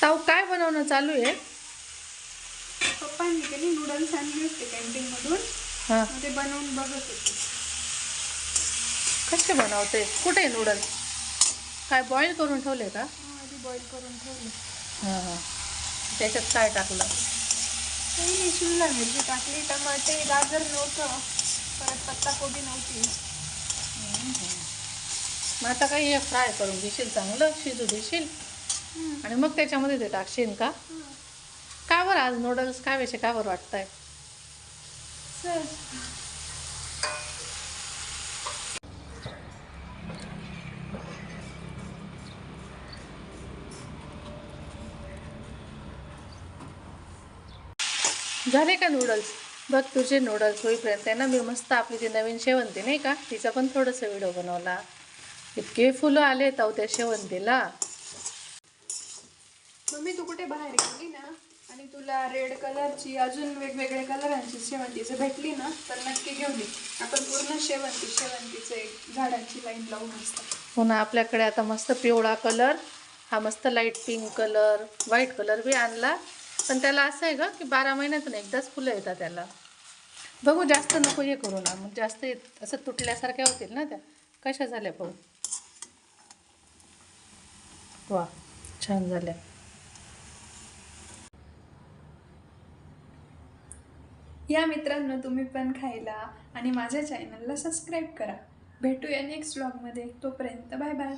Tau काय बनवणं चालू आहे? पप्पांनी केली नूडल्स आणले होते कॅन्टीनमधून. हां, ते बनवून बघत होते. कसे बनवते? कुठे आहे नूडल्स? काय बॉईल करून ठेवले का? आधी बॉईल करून ठेवले. हां हां. त्याच्यात काय टाकलं? काही नाही, शिमला मिरची टाकली, टमाटे, गाजर नव्हतं, परत पत्ताकोबी नव्हती. मग आता काही हे फ्राय करून घेशील, चांगलं शिजू देशील आणि मग त्याच्यामध्ये ते टाकशील का? का बरं आज नूडल्स काय विषय का बरं वाटतंय? चल. झाले का नूडल्स? बघ तुझे नूडल्स होईपर्यंत आहे ना, मी मस्त आपली ती नवीन शेवंती नाही का, तिचा पण थोडंसं व्हिडिओ बनवला. इतके फुलं आले ताऊ त्या शेवंतीला. मम्मी तू कुठे बाहेर गेली ना आणि तुला रेड कलरची अजून वेगवेगळ्या कलरांची शेवंतीचं भेटली ना तर नक्की घेऊन ये. आपण पूर्ण शेवंतीचं एक झाडांची लाईन लावून असतात. पुन्हा आपल्याकडे आता मस्त पिवळा कलर, हा मस्त light pink colour, white colour बी आणला. पण त्याला असं आहे ग की 12 महिन्यातून एकदाच फुलं येतात त्याला. बघू जास्त नको हे करू ना, मग जास्त असं तुटल्यासारख्या होतील ना त्या. कशा झाल्या पाहू? वा, छान झाल्या. या मित्रांनो, तुम्ही पण खायला आणि माझ्या चॅनलला सबस्क्राईब करा. भेटूया नेक्स्ट व्लॉगमध्ये. तोपर्यंत बाय बाय.